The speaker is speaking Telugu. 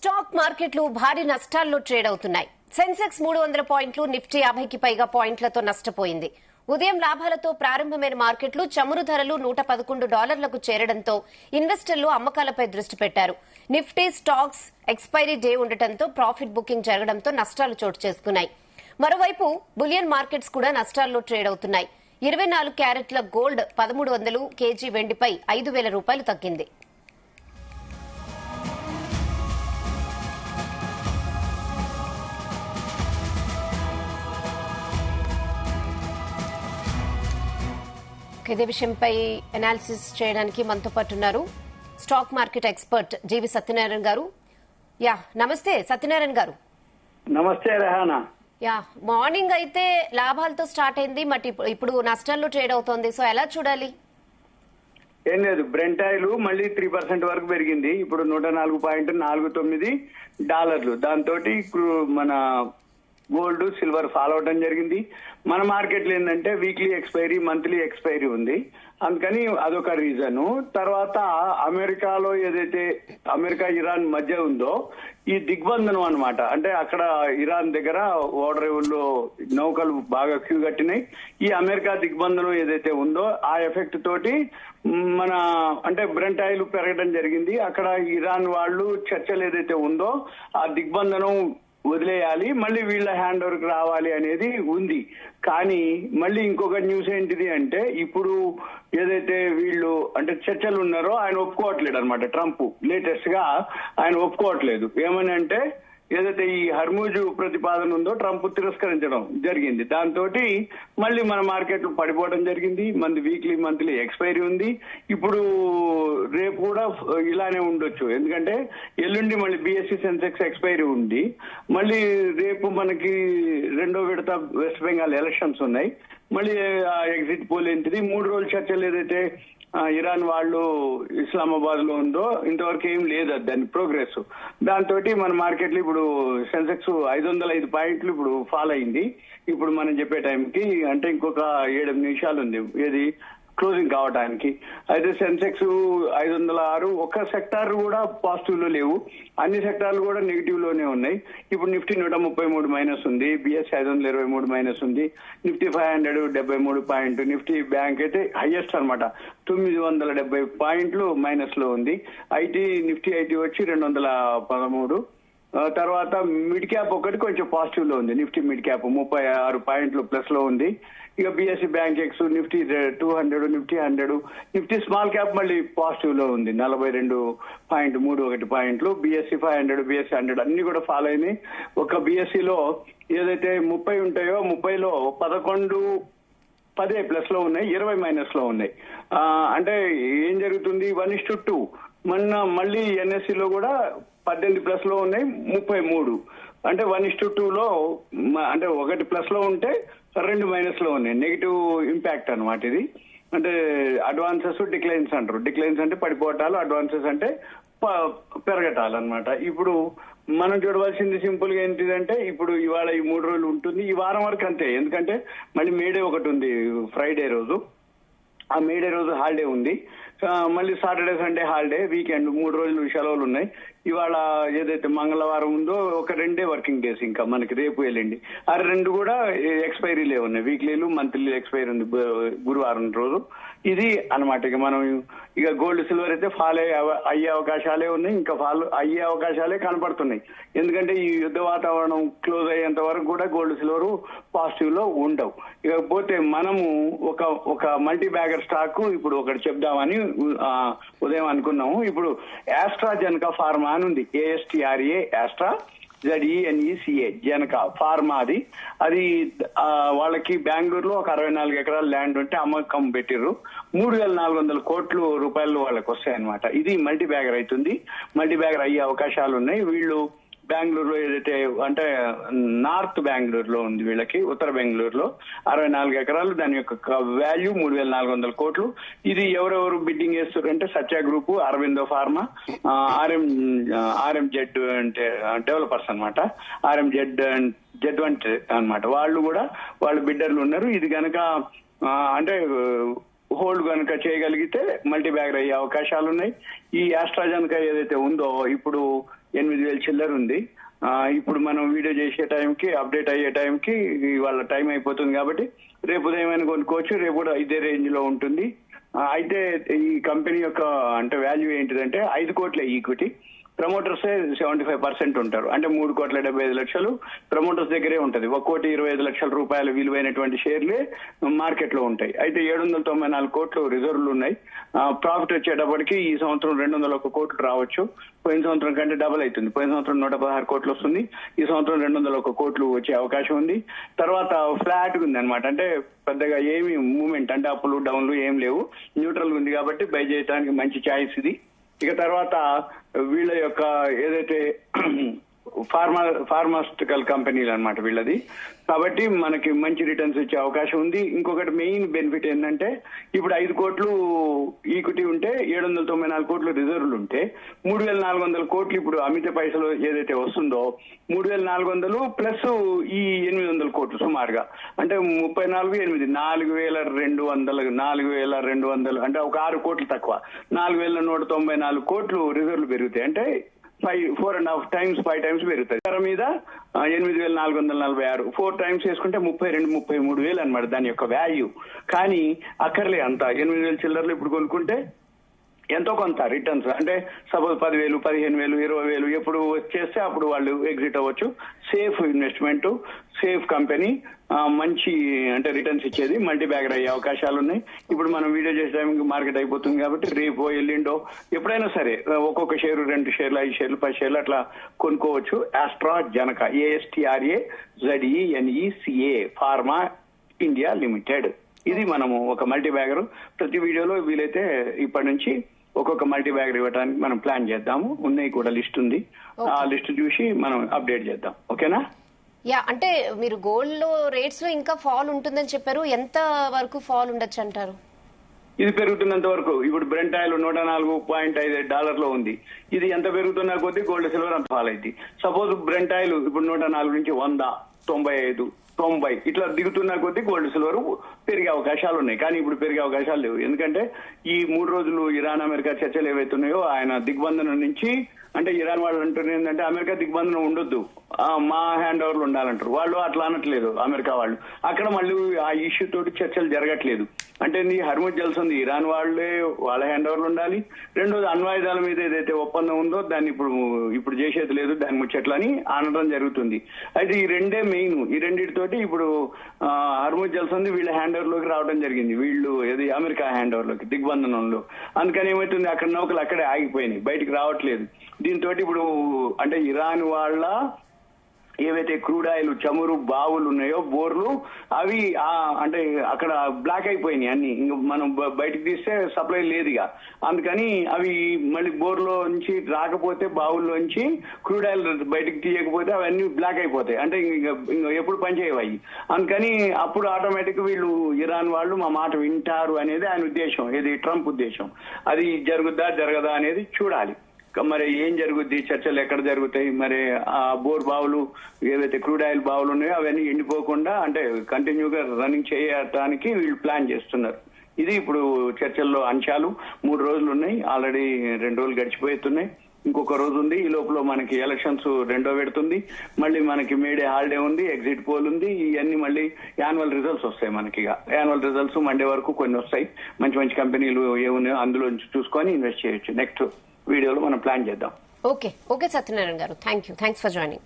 స్టాక్ మార్కెట్లు భారీ నష్టాల్లో ట్రేడ్ అవుతున్నాయి. సెన్సెక్స్ 300 పాయింట్లు, నిఫ్టీ 50కి పైగా పాయింట్లతో నష్టపోయింది. ఉదయం లాభాలతో ప్రారంభమైన మార్కెట్లు చమురు ధరలు $111కు చేరడంతో ఇన్వెస్టర్లు అమ్మకాలపై దృష్టి పెట్టారు. నిఫ్టీ స్టాక్స్ ఎక్స్పైరీ డే ఉండటంతో ప్రాఫిట్ బుకింగ్ జరగడంతో నష్టాలు చోటు చేసుకున్నాయి. మరోవైపు బులియన్ మార్కెట్స్ కూడా నష్టాల్లో ట్రేడ్ అవుతున్నాయి. 24 క్యారెట్ల గోల్డ్ 1300, కేజీ వెండిపై ₹5,000 తగ్గింది. ఇదే విషయంపై అనాలిసిస్ చేయడానికి మనతో పాటు ఉన్నారు స్టాక్ మార్కెట్ ఎక్స్పర్ట్ జీవి సత్యనారాయణ గారు. నమస్తే సత్యనారాయణ గారు. నమస్తే రెహానా. మార్నింగ్ అయితే లాభాలతో స్టార్ట్ అయింది, మరి ఇప్పుడు నష్టాల్లో ట్రేడ్ అవుతోంది. సో ఎలా చూడాలి? ఏం లేదు, బ్రెంట్ ఆయిల్ మళ్ళీ 3% వరకు పెరిగింది. ఇప్పుడు $104.49. దాంతో మన గోల్డ్ సిల్వర్ ఫాలో అవడం జరిగింది. మన మార్కెట్లో ఏంటంటే వీక్లీ ఎక్స్పైరీ, మంత్లీ ఎక్స్పైరీ ఉంది, అందుకని అదొక రీజన్. తర్వాత అమెరికాలో ఏదైతే అమెరికా ఇరాన్ మధ్య ఉందో ఈ దిగ్బంధనం అన్నమాట. అంటే అక్కడ ఇరాన్ దగ్గర ఓడరేవుల్లో నౌకలు బాగా క్యూ కట్టినాయి. ఈ అమెరికా దిగ్బంధనం ఏదైతే ఉందో ఆ ఎఫెక్ట్ తోటి మన అంటే బ్రెంట్ ఆయిల్ పెరగడం జరిగింది. అక్కడ ఇరాన్ వాళ్ళు చర్చలు ఏదైతే ఉందో ఆ దిగ్బంధనం వదిలేయాలి, మళ్ళీ వీళ్ళ హ్యాండ్ ఓవర్కి రావాలి అనేది ఉంది. కానీ మళ్ళీ ఇంకొక న్యూస్ ఏంటిది అంటే ఇప్పుడు ఏదైతే వీళ్ళు అంటే చర్చలు ఉన్నారో ఆయన ఒప్పుకోవట్లేదు అనమాట. ట్రంప్ లేటెస్ట్ గా ఆయన ఒప్పుకోవట్లేదు. ఏమని అంటే ఏదైతే ఈ హర్మూజ్ ప్రతిపాదన ఉందో ట్రంప్ తిరస్కరించడం జరిగింది. దాంతో మళ్ళీ మన మార్కెట్లు పడిపోవడం జరిగింది. మంది వీక్లీ మంత్లీ ఎక్స్పైరీ ఉంది. ఇప్పుడు రేపు కూడా ఇలానే ఉండొచ్చు, ఎందుకంటే ఎల్లుండి మళ్ళీ బిఎస్సి సెన్సెక్స్ ఎక్స్పైరీ ఉంది. మళ్ళీ రేపు మనకి రెండో విడత వెస్ట్ బెంగాల్ ఎలక్షన్స్ ఉన్నాయి. మళ్ళీ ఎగ్జిట్ పోల్ ఏంటిది, 3 రోజుల చర్చలు ఏదైతే ఇరాన్ వాళ్ళు ఇస్లామాబాద్ లో ఉందో ఇంతవరకు ఏం లేదు దాని ప్రోగ్రెస్. దాంతో మన మార్కెట్లు ఇప్పుడు సెన్సెక్స్ 505 పాయింట్లు ఇప్పుడు ఫాల్ అయింది. ఇప్పుడు మనం చెప్పే టైంకి అంటే ఇంకొక 7 నిమిషాలు ఉంది ఏది క్లోజింగ్ కావడానికి. అయితే సెన్సెక్స్ 506, ఒక్క సెక్టార్ కూడా పాజిటివ్ లో లేవు, అన్ని సెక్టార్లు కూడా నెగిటివ్ లోనే ఉన్నాయి. ఇప్పుడు నిఫ్టీ 133 మైనస్ ఉంది, బిఎస్సి 523 మైనస్ ఉంది, నిఫ్టీ 573 పాయింట్, నిఫ్టీ బ్యాంక్ అయితే హైయెస్ట్ అనమాట 970 పాయింట్లు మైనస్ లో ఉంది. నిఫ్టీ ఐటీ వచ్చి 213. తర్వాత మిడ్ క్యాప్ ఒకటి కొంచెం పాజిటివ్ లో ఉంది, నిఫ్టీ మిడ్ క్యాప్ 36 పాయింట్లు ప్లస్ లో ఉంది. ఇక BSc bank X, Nifty 200, Nifty 100, Nifty small cap మళ్ళీ పాజిటివ్ లో ఉంది 42.31 పాయింట్లు. బిఎస్సి 500, బిఎస్సి 100 అన్ని కూడా ఫాలో అయినాయి. ఒక బిఎస్సిలో ఏదైతే 30 ఉంటాయో 30లో 10 ప్లస్ లో ఉన్నాయి, 20 మైనస్ లో ఉన్నాయి. అంటే ఏం జరుగుతుంది, 1:2. మళ్ళీ ఎన్ఎస్సిలో కూడా 18 ప్లస్ లో ఉన్నాయి, 33. అంటే 1:2లో అంటే 1 ప్లస్ లో ఉంటే 2 మైనస్ లో ఉన్నాయి. నెగిటివ్ ఇంపాక్ట్ అనమాట ఇది. అంటే అడ్వాన్సెస్ డిక్లైన్స్ అంటారు. డిక్లైన్స్ అంటే పడిపోవటాలు, అడ్వాన్సెస్ అంటే పెరగటాలు అనమాట. ఇప్పుడు మనం చూడవలసింది సింపుల్ గా ఏంటిదంటే ఇప్పుడు ఇవాళ ఈ 3 రోజులు ఉంటుంది, ఈ వారం వరకు అంతే. ఎందుకంటే మళ్ళీ మేడే ఒకటి ఉంది, ఫ్రైడే రోజు. ఆ మేడే రోజు హాలిడే ఉంది. మళ్ళీ సాటర్డే సండే హాలిడే, వీకెండ్ 3 రోజులు సెలవులు ఉన్నాయి. ఇవాళ ఏదైతే మంగళవారం ఉందో ఒక 2 వర్కింగ్ డేస్ ఇంకా మనకి రేపు ఎల్లుండి. ఆ 2 కూడా ఎక్స్పైరీలే ఉన్నాయి, వీక్లీలు మంత్లీ ఎక్స్పైరీ ఉంది గురువారం రోజు. ఇది అనమాట. ఇక మనం ఇక గోల్డ్ సిల్వర్ అయితే ఫాల్ అయ్యే అవకాశాలే ఉన్నాయి, ఇంకా ఫాల్ అయ్యే అవకాశాలే కనపడుతున్నాయి. ఎందుకంటే ఈ యుద్ధ వాతావరణం క్లోజ్ అయ్యేంత వరకు కూడా గోల్డ్ సిల్వర్ పాజిటివ్ లో ఉండవు. ఇకపోతే మనము ఒక మల్టీ బ్యాగర్ స్టాక్ ఇప్పుడు ఒకటి చెప్దామని ఉదయం అనుకున్నాము. ఇప్పుడు ఆస్ట్రాజెనకా ఫార్మా అని ఉంది, ASTRA ఆస్ట్రా ZENECA జనకా ఫార్మా. అది వాళ్ళకి బెంగళూరులో ఒక 64 ఎకరాల ల్యాండ్ ఉంటే అమ్మకం పెట్టిర్రు. 3,400 కోట్ల రూపాయలు వాళ్ళకి వస్తాయన్నమాట. ఇది మల్టీ బ్యాగర్ అవుతుంది, మల్టీ బ్యాగర్ అయ్యే అవకాశాలు ఉన్నాయి. వీళ్ళు బెంగళూరులో ఏదైతే అంటే నార్త్ బెంగళూరులో ఉంది, వీళ్ళకి ఉత్తర బెంగళూరులో 64 ఎకరాలు, దాని యొక్క వాల్యూ 3,400 కోట్లు. ఇది ఎవరెవరు బిడ్డింగ్ చేస్తారు అంటే సత్య గ్రూప్, అరవిందో ఫార్మా, ఆర్ఎంజెడ్ అంటే డెవలపర్స్ అనమాట, ఆర్ఎంజెడ్ అనమాట. వాళ్ళు బిడ్డర్లు ఉన్నారు. ఇది కనుక అంటే హోల్డ్ కనుక చేయగలిగితే మల్టీ బ్యాగర్ అయ్యే అవకాశాలు ఉన్నాయి. ఈ ఆస్ట్రాజెనకా ఏదైతే ఉందో ఇప్పుడు 8,000 చిల్లర ఉంది. ఇప్పుడు మనం వీడియో చేసే టైంకి, అప్డేట్ అయ్యే టైంకి వాళ్ళ టైం అయిపోతుంది కాబట్టి రేపు ఉదయం కొనుక్కోవచ్చు. రేపు కూడా ఇదే రేంజ్ లో ఉంటుంది. అయితే ఈ కంపెనీ యొక్క అంటే వాల్యూ ఏంటిదంటే 5 కోట్ల ఈక్విటీ, ప్రమోటర్స్ 75% ఉంటారు. అంటే 3,75,00,000 ప్రమోటర్స్ దగ్గరే ఉంటది. 1,25,00,000 రూపాయల విలువైనటువంటి షేర్లే మార్కెట్ లో ఉంటాయి. అయితే 794 కోట్లు రిజర్వ్లు ఉన్నాయి. ప్రాఫిట్ వచ్చేటప్పటికి ఈ సంవత్సరం 201 కోట్లు రావచ్చు. పోయిన సంవత్సరం కంటే డబుల్ అవుతుంది. పోయిన సంవత్సరం 116 కోట్లు వస్తుంది. ఈ సంవత్సరం 201 కోట్లు వచ్చే అవకాశం ఉంది. తర్వాత ఫ్లాట్ ఉంది అనమాట. అంటే పెద్దగా ఏమి మూవ్మెంట్ అంటే అప్పులు డౌన్లు ఏం లేవు, న్యూట్రల్ ఉంది కాబట్టి బై చేయడానికి మంచి ఛాయిస్ ఇది. ఇక తర్వాత వీళ్ళ యొక్క ఏదైతే ఫార్మాస్యూటికల్ కంపెనీలు అనమాట వీళ్ళది. కాబట్టి మనకి మంచి రిటర్న్స్ వచ్చే అవకాశం ఉంది. ఇంకొకటి మెయిన్ బెనిఫిట్ ఏంటంటే ఇప్పుడు 5 కోట్లు ఈక్విటీ ఉంటే 794 కోట్లు రిజర్వ్లు ఉంటే 3,400 కోట్లు ఇప్పుడు అమిత పైసలు ఏదైతే వస్తుందో 3,400 ప్లస్ ఈ 800 కోట్లు సుమారుగా అంటే 4,200 అంటే ఒక 6 కోట్లు తక్కువ, 4,194 కోట్లు రిజర్వ్లు పెరుగుతాయి. అంటే 4.5 times 5 times పెరుగుతుంది. ధర మీద 8,446 4 times వేసుకుంటే 32,000-33,000 అనమాట దాని యొక్క వాల్యూ. కానీ అక్కర్లే అంత 8,000 చిల్లర్లు ఇప్పుడు కొనుక్కుంటే ఎంతో కొంత రిటర్న్స్ అంటే సపోజ్ 10,000, 15,000, 20,000 ఎప్పుడు వచ్చేస్తే అప్పుడు వాళ్ళు ఎగ్జిట్ అవ్వచ్చు. సేఫ్ ఇన్వెస్ట్మెంట్, సేఫ్ కంపెనీ, మంచి అంటే రిటర్న్స్ ఇచ్చేది, మల్టీ బ్యాగర్ అయ్యే అవకాశాలు ఉన్నాయి. ఇప్పుడు మనం వీడియో చేసే టైంకి మార్కెట్ అయిపోతుంది కాబట్టి రేపో ఎల్లిండో ఎప్పుడైనా సరే ఒక్కొక్క షేరు 2 షేర్లు 5 షేర్లు 10 షేర్లు అట్లా కొనుక్కోవచ్చు. AstraZeneca ASTRAZENECA pharma India limited. ఇది మనము ఒక మల్టీ బ్యాగర్. ప్రతి వీడియోలో వీలైతే ఇప్పటి నుంచి ఒక్కొక్క మల్టీ బ్యాగర్ ఇవ్వడానికి మనం ప్లాన్ చేద్దాము. ఉన్నాయి కూడా లిస్ట్ ఉంది. ఆ లిస్ట్ చూసి మనం అప్డేట్ చేద్దాం. ఓకేనా? యా, అంటే మీరు గోల్డ్ లో రేట్స్ లో ఇంకా ఫాల్ ఉంటుందని చెప్పారు. ఎంత వరకు ఫాల్ ఉండొచ్చు అంటారు? ఇది పెరుగుతున్నంత వరకు ఇప్పుడు బ్రెంట్ ఆయిల్ $104.5 ఉంది. ఇది ఎంత పెరుగుతున్నా కొద్దీ గోల్డ్ సిల్వర్ అంత ఫాల్ అయింది. సపోజ్ బ్రెంట్ ఆయిల్ ఇప్పుడు 104 నుంచి 100, 95, 90 ఇట్లా దిగుతున్నా కొద్దీ గోల్డ్ సిల్వర్ పెరిగే అవకాశాలు ఉన్నాయి. కానీ ఇప్పుడు పెరిగే అవకాశాలు లేవు. ఎందుకంటే ఈ 3 రోజులు ఇరాన్ అమెరికా చర్చలు ఏవైతున్నాయో ఆయన దిగ్బంధనం నుంచి అంటే ఇరాన్ వాళ్ళు అంటున్నారు ఏంటంటే అమెరికా దిగ్బంధనం ఉండొద్దు, మా హ్యాండ్ ఓవర్లు ఉండాలంటారు. వాళ్ళు అట్లా అనట్లేదు అమెరికా వాళ్ళు. అక్కడ మళ్ళీ ఆ ఇష్యూ తోటి చర్చలు జరగట్లేదు. అంటే నీ హర్ముజ్ జల్సంది ఇరాన్ వాళ్ళే వాళ్ళ హ్యాండ్ ఓవర్లు ఉండాలి. రెండోది అణ్వాయుధాల మీద ఏదైతే ఒప్పందం ఉందో దాన్ని ఇప్పుడు చేసేది లేదు, దాని ముచ్చట్లని అనడం జరుగుతుంది. అయితే ఈ రెండే మెయిన్. ఈ రెండింటితోటి ఇప్పుడు హర్ముజ్ జల్సంది వీళ్ళ హ్యాండ్ ఓవర్ లోకి రావడం జరిగింది. వీళ్ళు ఏది అమెరికా హ్యాండ్ ఓవర్ లోకి దిగ్బంధనంలో. అందుకని ఏమవుతుంది అక్కడ నౌకలు అక్కడే ఆగిపోయినాయి, బయటికి రావట్లేదు. దీంతో ఇప్పుడు అంటే ఇరాన్ వాళ్ళ ఏవైతే క్రూడ్ ఆయిల్ చమురు బావులు ఉన్నాయో బోర్లు అవి అంటే అక్కడ బ్లాక్ అయిపోయినాయి అన్ని. ఇంకా మనం బయటకు తీస్తే సప్లై లేదు ఇక. అందుకని అవి మళ్ళీ బోర్లో నుంచి రాకపోతే బావుల్లోంచి క్రూడ్ ఆయిల్ బయటకు తీయకపోతే అవన్నీ బ్లాక్ అయిపోతాయి. అంటే ఇంకా ఎప్పుడు పనిచేయవు. అందుకని అప్పుడు ఆటోమేటిక్ వీళ్ళు ఇరాన్ వాళ్ళు మా మాట వింటారు అనేది ఆయన ఉద్దేశం, ఏది ట్రంప్ ఉద్దేశం. అది జరుగుద్దా జరగదా అనేది చూడాలి. మరి ఏం జరుగుద్ది, చర్చలు ఎక్కడ జరుగుతాయి, మరి ఆ బోర్ బావులు ఏవైతే క్రూడ్ ఆయిల్ బావులు ఉన్నాయో అవన్నీ ఎండిపోకుండా అంటే కంటిన్యూగా రన్నింగ్ చేయడానికి వీళ్ళు ప్లాన్ చేస్తున్నారు. ఇది ఇప్పుడు చర్చల్లో అంశాలు. 3 రోజులు ఉన్నాయి, ఆల్రెడీ 2 రోజులు గడిచిపోతున్నాయి. ఇంకొక రోజు ఉంది. ఈ లోపల మనకి ఎలక్షన్స్ 2వ పెడుతుంది. మళ్ళీ మనకి మేడే హాలిడే ఉంది, ఎగ్జిట్ పోల్ ఉంది. ఇవన్నీ మళ్ళీ యాన్యువల్ రిజల్ట్స్ వస్తాయి మనకి. యాన్యువల్ రిజల్ట్స్ మండే వరకు కొన్ని వస్తాయి. మంచి మంచి కంపెనీలు ఏమున్నాయో అందులో చూసుకొని ఇన్వెస్ట్ చేయొచ్చు. నెక్స్ట్ వీడియోలో మనం ప్లాన్ చేద్దాం. ఓకే సత్యనారాయణ గారు, థ్యాంక్స్ ఫర్ జాయినింగ్.